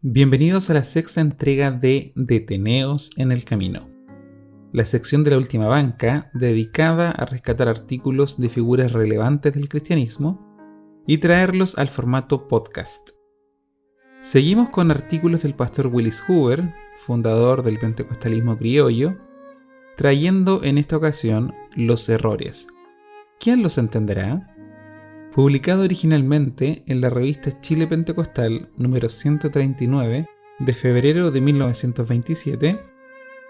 Bienvenidos a la sexta entrega de Deteneos en el Camino, la sección de la última banca dedicada a rescatar artículos de figuras relevantes del cristianismo y traerlos al formato podcast. Seguimos con artículos del pastor Willis Hoover, fundador del pentecostalismo criollo, trayendo en esta ocasión los errores. ¿Quién los entenderá? Publicado originalmente en la revista Chile Pentecostal número 139 de febrero de 1927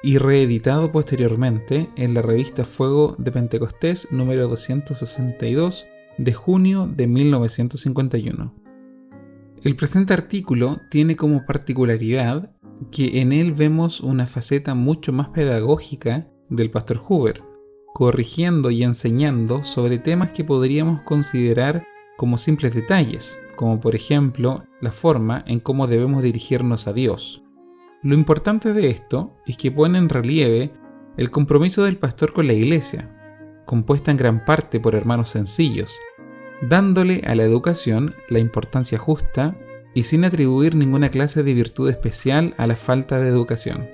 y reeditado posteriormente en la revista Fuego de Pentecostés número 262 de junio de 1951. El presente artículo tiene como particularidad que en él vemos una faceta mucho más pedagógica del pastor Hoover, corrigiendo y enseñando sobre temas que podríamos considerar como simples detalles, como por ejemplo la forma en cómo debemos dirigirnos a Dios. Lo importante de esto es que pone en relieve el compromiso del pastor con la iglesia, compuesta en gran parte por hermanos sencillos, dándole a la educación la importancia justa y sin atribuir ninguna clase de virtud especial a la falta de educación.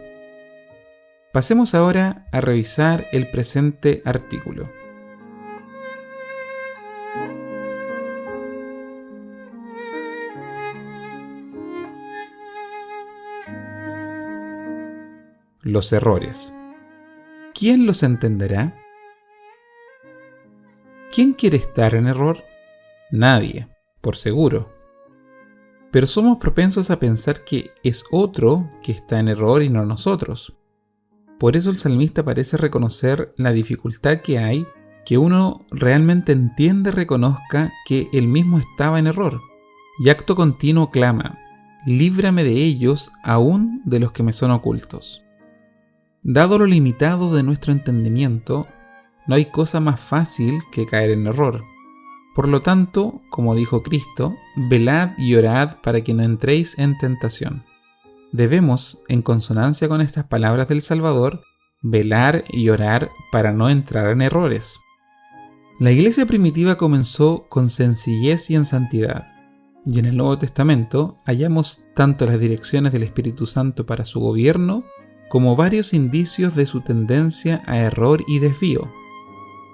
Pasemos ahora a revisar el presente artículo. Los errores. ¿Quién los entenderá? ¿Quién quiere estar en error? Nadie, por seguro. Pero somos propensos a pensar que es otro que está en error y no nosotros. Por eso el salmista parece reconocer la dificultad que hay que uno realmente entienda y reconozca que él mismo estaba en error, y acto continuo clama: líbrame de ellos, aún de los que me son ocultos. Dado lo limitado de nuestro entendimiento, no hay cosa más fácil que caer en error. Por lo tanto, como dijo Cristo, velad y orad para que no entréis en tentación. Debemos, en consonancia con estas palabras del Salvador, velar y orar para no entrar en errores. La iglesia primitiva comenzó con sencillez y en santidad, y en el Nuevo Testamento hallamos tanto las direcciones del Espíritu Santo para su gobierno, como varios indicios de su tendencia a error y desvío.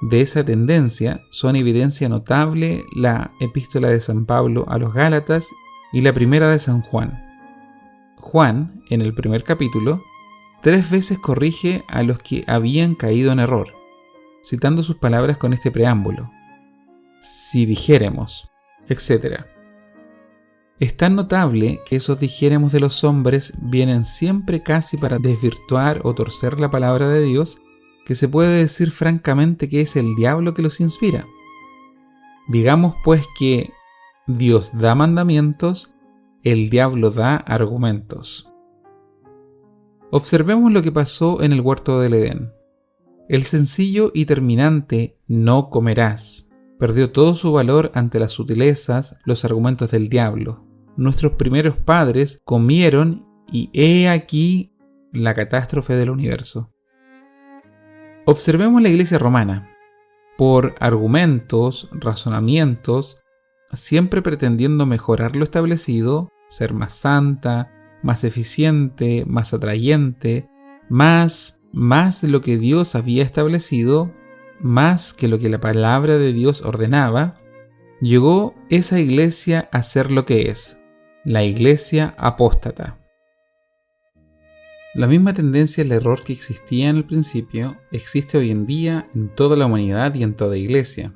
De esa tendencia son evidencia notable la epístola de San Pablo a los Gálatas y la primera de San Juan. Juan, en el primer capítulo, 3 veces corrige a los que habían caído en error, citando sus palabras con este preámbulo: si dijéremos, etc. Es tan notable que esos dijéremos de los hombres vienen siempre casi para desvirtuar o torcer la palabra de Dios, que se puede decir francamente que es el diablo que los inspira. Digamos pues que Dios da mandamientos, el diablo da argumentos. Observemos lo que pasó en el huerto del Edén. El sencillo y terminante "no comerás" perdió todo su valor ante las sutilezas, los argumentos del diablo. Nuestros primeros padres comieron y he aquí la catástrofe del universo. Observemos la iglesia romana. Por argumentos, razonamientos, siempre pretendiendo mejorar lo establecido, ser más santa, más eficiente, más atrayente, más de lo que Dios había establecido, más que lo que la palabra de Dios ordenaba, llegó esa iglesia a ser lo que es, la iglesia apóstata. La misma tendencia al error que existía en el principio existe hoy en día en toda la humanidad y en toda iglesia.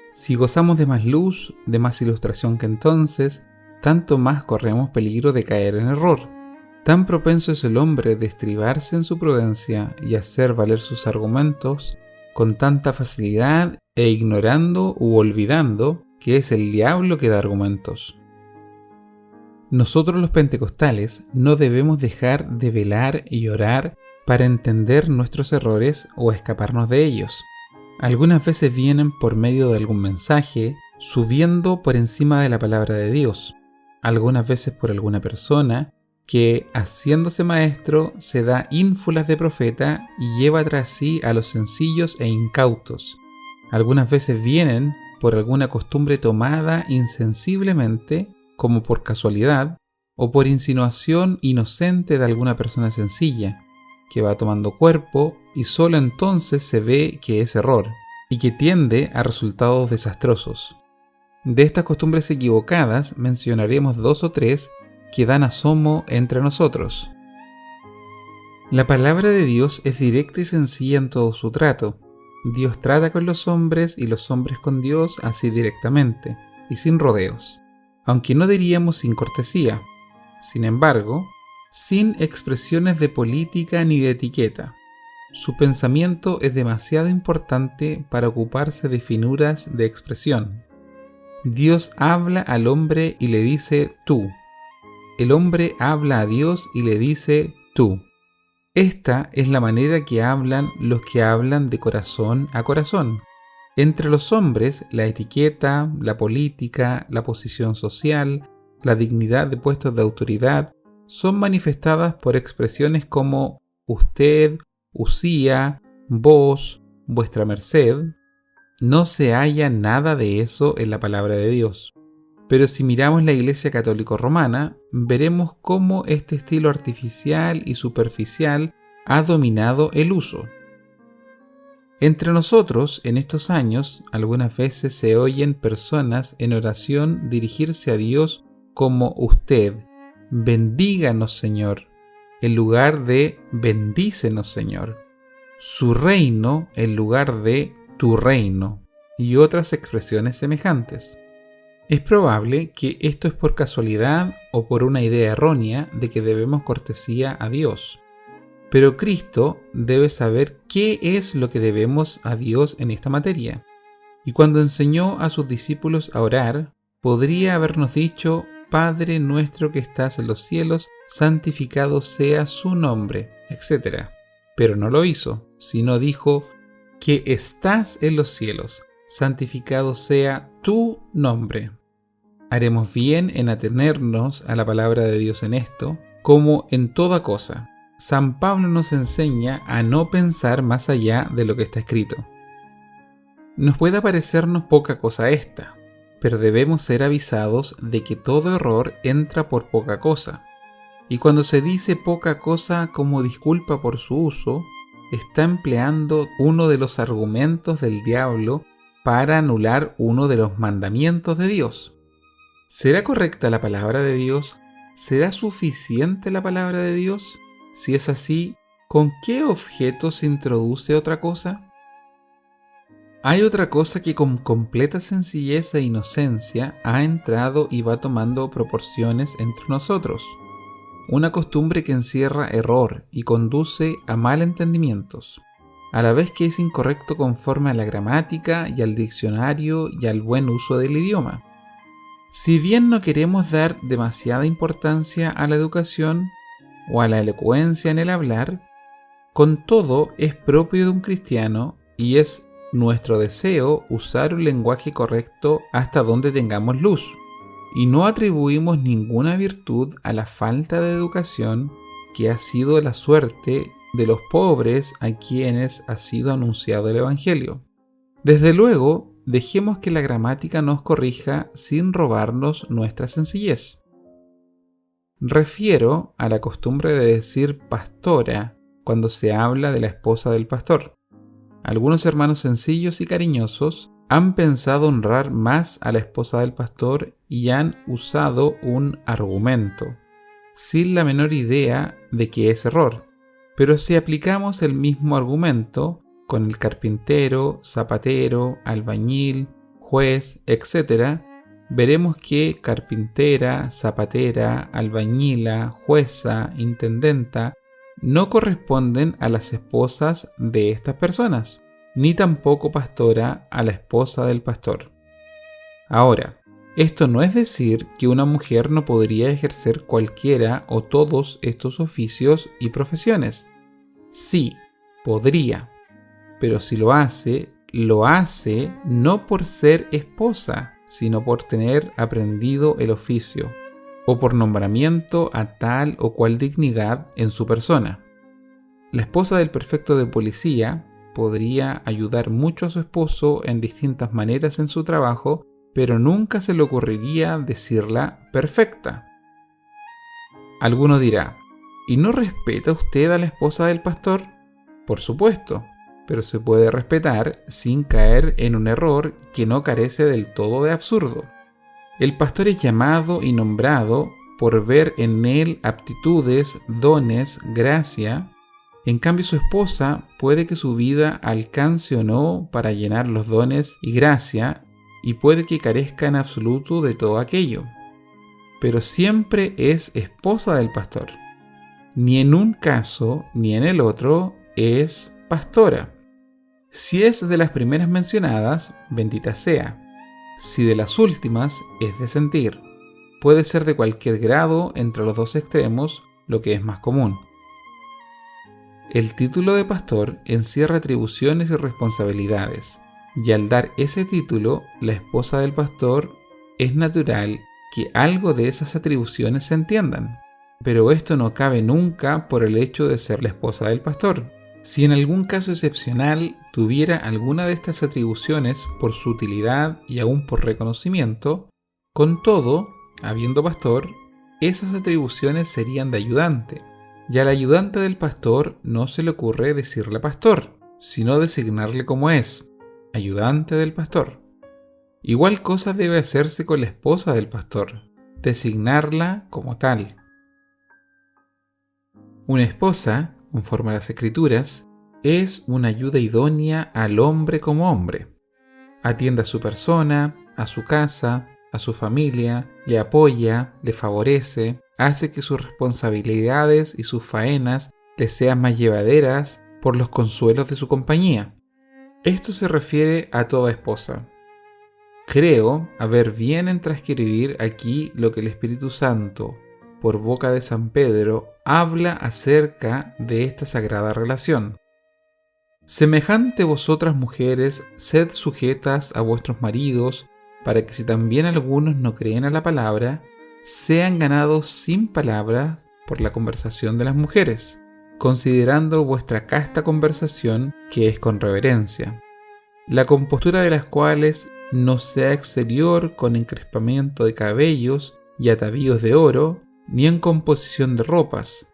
Si gozamos de más luz, de más ilustración que entonces, tanto más corremos peligro de caer en error. Tan propenso es el hombre de estribarse en su prudencia y hacer valer sus argumentos con tanta facilidad e ignorando u olvidando que es el diablo que da argumentos. Nosotros los pentecostales no debemos dejar de velar y orar para entender nuestros errores o escaparnos de ellos. Algunas veces vienen por medio de algún mensaje, subiendo por encima de la palabra de Dios. Algunas veces por alguna persona que, haciéndose maestro, se da ínfulas de profeta y lleva tras sí a los sencillos e incautos. Algunas veces vienen por alguna costumbre tomada insensiblemente como por casualidad, o por insinuación inocente de alguna persona sencilla, que va tomando cuerpo y solo entonces se ve que es error, y que tiende a resultados desastrosos. De estas costumbres equivocadas mencionaremos 2 o 3 que dan asomo entre nosotros. La palabra de Dios es directa y sencilla en todo su trato. Dios trata con los hombres y los hombres con Dios así directamente y sin rodeos, aunque no diríamos sin cortesía. Sin embargo, sin expresiones de política ni de etiqueta. Su pensamiento es demasiado importante para ocuparse de finuras de expresión. Dios habla al hombre y le dice tú. El hombre habla a Dios y le dice tú. Esta es la manera que hablan los que hablan de corazón a corazón. Entre los hombres, la etiqueta, la política, la posición social, la dignidad de puestos de autoridad son manifestadas por expresiones como usted, usía, vos, vuestra merced. No se halla nada de eso en la palabra de Dios. Pero si miramos la Iglesia Católica Romana, veremos cómo este estilo artificial y superficial ha dominado el uso. Entre nosotros, en estos años, algunas veces se oyen personas en oración dirigirse a Dios como usted, bendíganos Señor, en lugar de bendícenos Señor, su reino en lugar de tu reino, y otras expresiones semejantes. Es probable que esto es por casualidad o por una idea errónea de que debemos cortesía a Dios. Pero Cristo debe saber qué es lo que debemos a Dios en esta materia. Y cuando enseñó a sus discípulos a orar, podría habernos dicho, Padre nuestro que estás en los cielos, santificado sea su nombre, etc. Pero no lo hizo, sino dijo, que estás en los cielos, santificado sea tu nombre. Haremos bien en atenernos a la palabra de Dios en esto, como en toda cosa. San Pablo nos enseña a no pensar más allá de lo que está escrito. Nos puede parecernos poca cosa esta, pero debemos ser avisados de que todo error entra por poca cosa. Y cuando se dice poca cosa como disculpa por su uso, está empleando uno de los argumentos del diablo para anular uno de los mandamientos de Dios. ¿Será correcta la palabra de Dios? ¿Será suficiente la palabra de Dios? Si es así, ¿con qué objeto se introduce otra cosa? Hay otra cosa que con completa sencillez e inocencia ha entrado y va tomando proporciones entre nosotros. Una costumbre que encierra error y conduce a malentendimientos, a la vez que es incorrecto conforme a la gramática y al diccionario y al buen uso del idioma. Si bien no queremos dar demasiada importancia a la educación o a la elocuencia en el hablar, con todo es propio de un cristiano y es nuestro deseo usar un lenguaje correcto hasta donde tengamos luz. Y no atribuimos ninguna virtud a la falta de educación que ha sido la suerte de los pobres a quienes ha sido anunciado el Evangelio. Desde luego, dejemos que la gramática nos corrija sin robarnos nuestra sencillez. Refiero a la costumbre de decir pastora cuando se habla de la esposa del pastor. Algunos hermanos sencillos y cariñosos han pensado honrar más a la esposa del pastor y han usado un argumento, sin la menor idea de que es error. Pero si aplicamos el mismo argumento con el carpintero, zapatero, albañil, juez, etc., veremos que carpintera, zapatera, albañila, jueza, intendenta no corresponden a las esposas de estas personas, ni tampoco pastora a la esposa del pastor. Ahora, esto no es decir que una mujer no podría ejercer cualquiera o todos estos oficios y profesiones. Sí, podría, pero si lo hace no por ser esposa, sino por tener aprendido el oficio, o por nombramiento a tal o cual dignidad en su persona. La esposa del prefecto de policía podría ayudar mucho a su esposo en distintas maneras en su trabajo, pero nunca se le ocurriría decirla perfecta. Alguno dirá, ¿y no respeta usted a la esposa del pastor? Por supuesto, pero se puede respetar sin caer en un error que no carece del todo de absurdo. El pastor es llamado y nombrado por ver en él aptitudes, dones, gracia. En cambio, su esposa puede que su vida alcance o no para llenar los dones y gracia, y puede que carezca en absoluto de todo aquello. Pero siempre es esposa del pastor. Ni en un caso ni en el otro es pastora. Si es de las primeras mencionadas, bendita sea. Si de las últimas, es de sentir. Puede ser de cualquier grado entre los dos extremos, lo que es más común. El título de pastor encierra atribuciones y responsabilidades, y al dar ese título, la esposa del pastor, es natural que algo de esas atribuciones se entiendan. Pero esto no cabe nunca por el hecho de ser la esposa del pastor. Si en algún caso excepcional tuviera alguna de estas atribuciones por su utilidad y aún por reconocimiento, con todo, habiendo pastor, esas atribuciones serían de ayudante, y al ayudante del pastor no se le ocurre decirle pastor, sino designarle como es, ayudante del pastor. Igual cosa debe hacerse con la esposa del pastor, designarla como tal. Una esposa, conforme a las Escrituras, es una ayuda idónea al hombre como hombre. Atiende a su persona, a su casa, a su familia, le apoya, le favorece, hace que sus responsabilidades y sus faenas le sean más llevaderas por los consuelos de su compañía. Esto se refiere a toda esposa. Creo haber bien en transcribir aquí lo que el Espíritu Santo, por boca de San Pedro, habla acerca de esta sagrada relación. Semejante vosotras mujeres, sed sujetas a vuestros maridos, para que si también algunos no creen a la palabra, sean ganados sin palabras por la conversación de las mujeres, considerando vuestra casta conversación, que es con reverencia, la compostura de las cuales no sea exterior con encrespamiento de cabellos y atavíos de oro, ni en composición de ropas,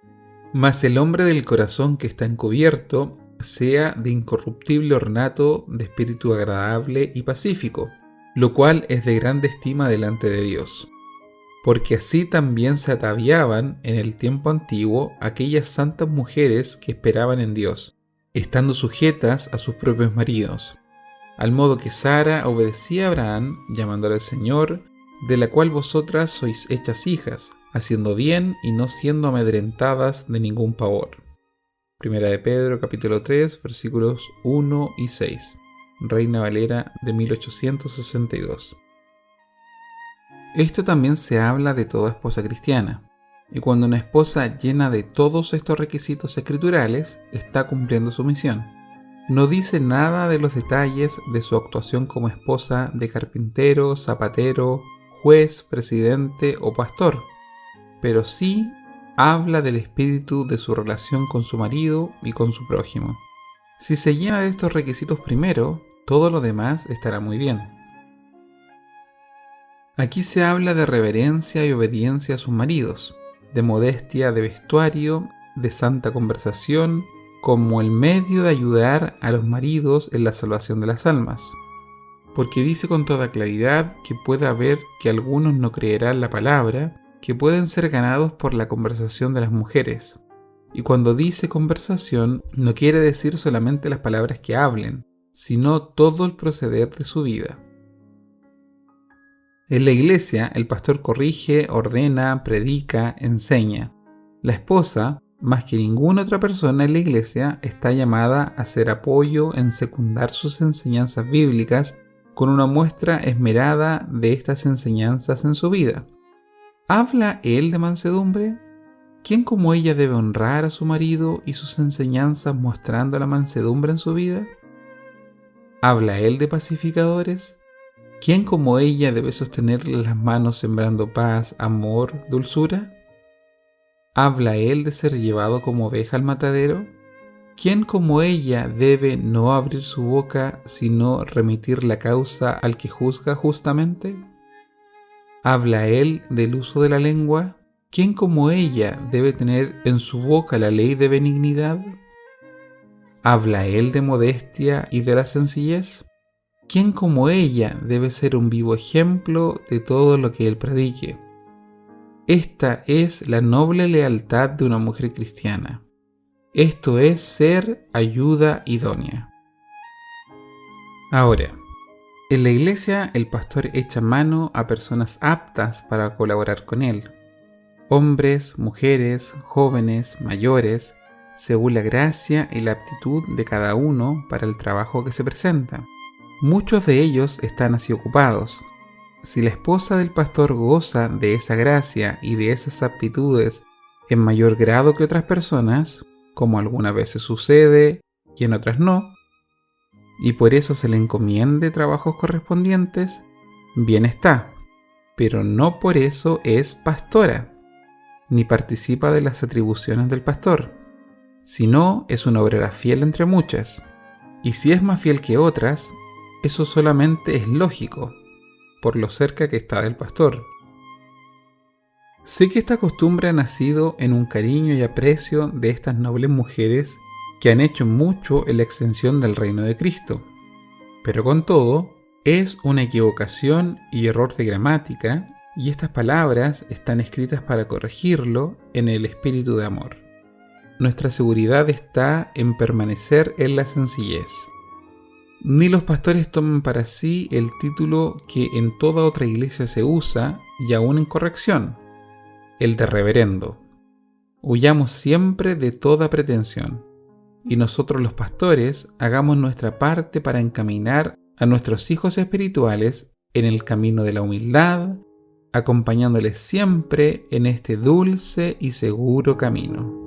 mas el hombre del corazón que está encubierto sea de incorruptible ornato, de espíritu agradable y pacífico, lo cual es de grande estima delante de Dios. Porque así también se ataviaban en el tiempo antiguo aquellas santas mujeres que esperaban en Dios, estando sujetas a sus propios maridos, al modo que Sara obedecía a Abraham, llamándole al Señor, de la cual vosotras sois hechas hijas, haciendo bien y no siendo amedrentadas de ningún pavor. Primera de Pedro, capítulo 3, versículos 1 y 6. Reina Valera de 1862. Esto también se habla de toda esposa cristiana, y cuando una esposa llena de todos estos requisitos escriturales está cumpliendo su misión. No dice nada de los detalles de su actuación como esposa de carpintero, zapatero, juez, presidente o pastor, pero sí habla del espíritu de su relación con su marido y con su prójimo. Si se llena de estos requisitos primero, todo lo demás estará muy bien. Aquí se habla de reverencia y obediencia a sus maridos, de modestia de vestuario, de santa conversación, como el medio de ayudar a los maridos en la salvación de las almas. Porque dice con toda claridad que puede haber que algunos no creerán la palabra, que pueden ser ganados por la conversación de las mujeres. Y cuando dice conversación, no quiere decir solamente las palabras que hablen, sino todo el proceder de su vida. En la iglesia, el pastor corrige, ordena, predica, enseña. La esposa, más que ninguna otra persona en la iglesia, está llamada a ser apoyo en secundar sus enseñanzas bíblicas con una muestra esmerada de estas enseñanzas en su vida. ¿Habla él de mansedumbre? ¿Quién como ella debe honrar a su marido y sus enseñanzas mostrando la mansedumbre en su vida? ¿Habla él de pacificadores? ¿Quién como ella debe sostenerle las manos sembrando paz, amor, dulzura? ¿Habla él de ser llevado como oveja al matadero? ¿Quién como ella debe no abrir su boca, sino remitir la causa al que juzga justamente? ¿Habla él del uso de la lengua? ¿quién como ella debe tener en su boca la ley de benignidad? ¿Habla él de modestia y de la sencillez? ¿Quién como ella debe ser un vivo ejemplo de todo lo que él predique? Esta es la noble lealtad de una mujer cristiana. Esto es ser ayuda idónea. Ahora, en la iglesia el pastor echa mano a personas aptas para colaborar con él. Hombres, mujeres, jóvenes, mayores, según la gracia y la aptitud de cada uno para el trabajo que se presenta. Muchos de ellos están así ocupados. Si la esposa del pastor goza de esa gracia y de esas aptitudes en mayor grado que otras personas, como algunas veces sucede y en otras no, y por eso se le encomiende trabajos correspondientes, bien está, pero no por eso es pastora, ni participa de las atribuciones del pastor, sino es una obrera fiel entre muchas, y si es más fiel que otras, eso solamente es lógico, por lo cerca que está del pastor. Sé que esta costumbre ha nacido en un cariño y aprecio de estas nobles mujeres que han hecho mucho en la extensión del reino de Cristo, pero con todo, es una equivocación y error de gramática, y estas palabras están escritas para corregirlo en el espíritu de amor. Nuestra seguridad está en permanecer en la sencillez. Ni los pastores toman para sí el título que en toda otra iglesia se usa, y aún en corrección, el de reverendo. Huyamos siempre de toda pretensión, y nosotros los pastores hagamos nuestra parte para encaminar a nuestros hijos espirituales en el camino de la humildad, acompañándoles siempre en este dulce y seguro camino.